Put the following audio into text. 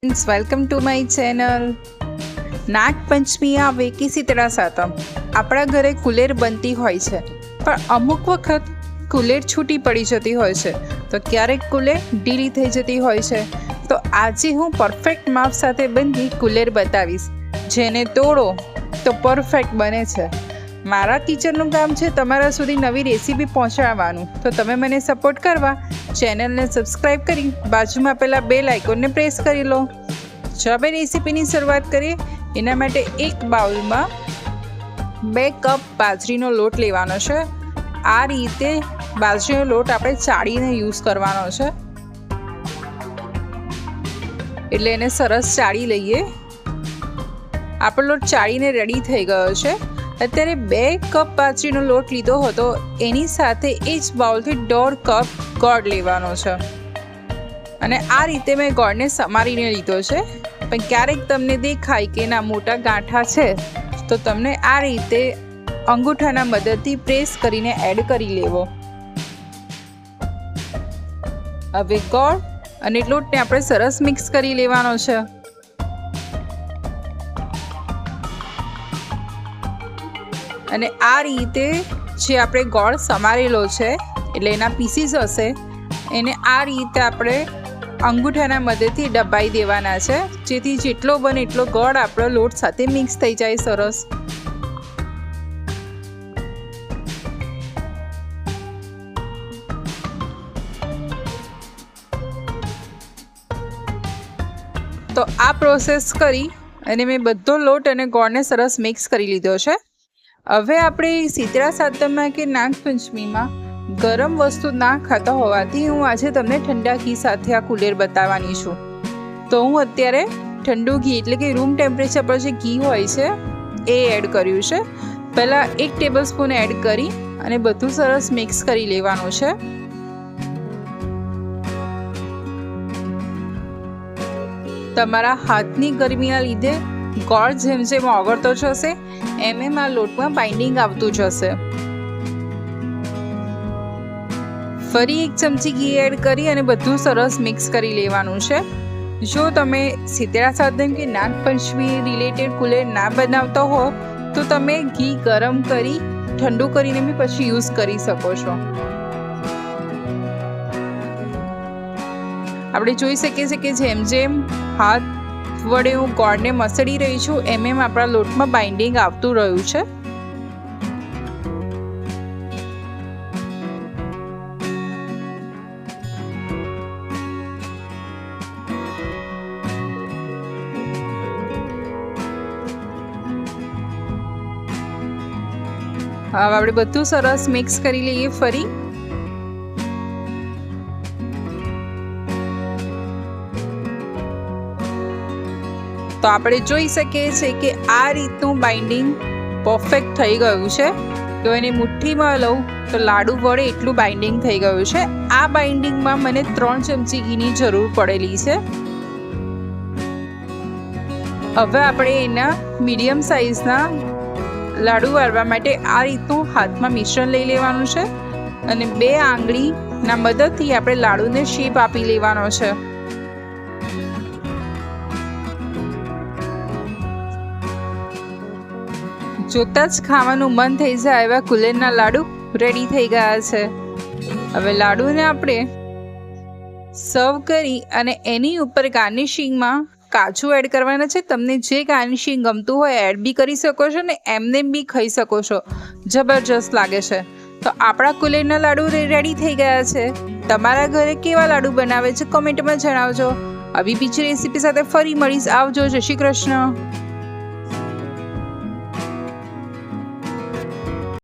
Welcome to my channel. Nagpanchami આવે કે શીતળા સાતમ આપણા ઘરે કુલેર બનતી હોય છે, પણ અમુક વખત કુલેર છૂટી પડી જતી હોય છે, તો ક્યારેક કુલેર ઢીલી થઈ જતી હોય છે। તો આજે હું પરફેક્ટ માપ સાથે બનતી કુલેર બતાવીશ, જેને તોડો તો પરફેક્ટ બને છે। મારા કિચનનું કામ છે તમારા સુધી નવી રેસીપી પહોંચાડવાનું, તો તમે મને સપોર્ટ કરવા ચેનલને સબસ્ક્રાઈબ કરી બાજુમાં પેલા બેલ આઇકોનને પ્રેસ કરી લો। જો આપણે રેસીપીની શરૂઆત કરીએ, એના માટે એક બાઉલમાં 2 કપ બાજરીનો લોટ લેવાનો છે। આ રીતે બાજરીનો લોટ આપણે ચાળીને યુઝ કરવાનો છે, એટલે એને સરસ ચાળી લઈએ। આપણો લોટ ચાળીને રેડી થઈ ગયો છે। અત્યારે 2 કપ બાજરીનો લોટ લીધો હતો, એની સાથે એ જ બાઉલથી 1.5 કપ ગોળ લેવાનો છે, અને આ રીતે મેં ગોળને સમારીને લીધો છે। પણ ક્યારેક તમને દેખાય કે એના મોટા ગાંઠા છે, તો તમને આ રીતે અંગૂઠાના મદદથી પ્રેસ કરીને એડ કરી લેવો। હવે ગોળ અને લોટને આપણે સરસ મિક્સ કરી લેવાનો છે। અને આ રીતે જે આપણે ગોળ સમારેલો છે, એટલે એના પીસીસ હશે, એને આ રીતે આપણે અંગૂઠાના મદદથી દબાઈ દેવાના છે, જેથી જેટલો બને એટલો ગોળ આપણો લોટ સાથે મિક્સ થઈ જાય સરસ। તો આ પ્રોસેસ કરી અને મેં બધો લોટ અને ગોળને સરસ મિક્સ કરી લીધો છે। હવે આપણે શીતળા સાતમમાં કે નાગપંચમીમાં ગરમ વસ્તુ ના ખાતા હોવાથી હું આજે તમને ઠંડા ઘી સાથે આ કુલેર બતાવવાની છું। તો હું અત્યારે ઠંડુ ઘી એટલે કે રૂમ ટેમ્પરેચર પર જે ઘી હોય છે એ એડ કર્યું છે। પહેલાં 1 ટેબલ સ્પૂન એડ કરી અને બધું સરસ મિક્સ કરી લેવાનું છે। તમારા હાથની ગરમીના લીધે ગોળ જેમ જેમ ઓગળતો જશે એમ એમ આ લોટમાં બાઇન્ડિંગ આવતું જશે। ફરી 1 ચમચી ઘી એડ કરી અને બધું સરસ મિક્સ કરી લેવાનું છે। જો તમે શીતળા સાતમ કે નાગપંચમી રિલેટેડ કુલેર ના બનાવતા હો, તો તમે ઘી ગરમ કરી ઠંડુ કરીને બી પછી યુઝ કરી શકો છો। આપણે જોઈ શકીએ છીએ કે જેમ જેમ હાથ વડે હું ગોળને મસળી રહી છું, એમ એમ આપણા લોટમાં બાઇન્ડિંગ આવતું રહ્યું છે। હવે આપણે બધું સરસ મિક્સ કરી લઈએ ફરી। તો આપણે જોઈ શકીએ છીએ કે આ રીતનું બાઇન્ડિંગ પરફેક્ટ થઈ ગયું છે। તો એને મુઠ્ઠીમાં લઉં તો લાડુ વડે એટલું બાઇન્ડિંગ થઈ ગયું છે। આ બાઇન્ડિંગમાં મને 3 ચમચી ઘીની જરૂર પડેલી છે। હવે આપણે એના મીડિયમ સાઇઝના લાડુ વાળવા માટે આ રીતનું હાથમાં મિશ્રણ લઈ લેવાનું છે, અને 2 આંગળીના મદદથી આપણે લાડુને શેપ આપી લેવાનો છે। જોતાં જ ખાવાનું મન થઈ જાય એવા કુલેરના લાડુ રેડી થઈ ગયા છે। હવે લાડુને આપણે સર્વ કરી અને એની ઉપર ગાર્નિશિંગમાં કાજુ એડ કરવાના છે। તમને જે ગાર્નિશિંગ ગમતું હોય એડ બી કરી શકો છો ને એમને બી ખાઈ શકો છો, જબરજસ્ત લાગે છે। તો આપણા કુલેરના લાડુ રેડી થઈ ગયા છે। તમારા ઘરે કેવા લાડુ બનાવે છે કમેન્ટમાં જણાવજો। આવી બીજી રેસીપી સાથે ફરી મળીશ। આવજો, જય શ્રી કૃષ્ણ।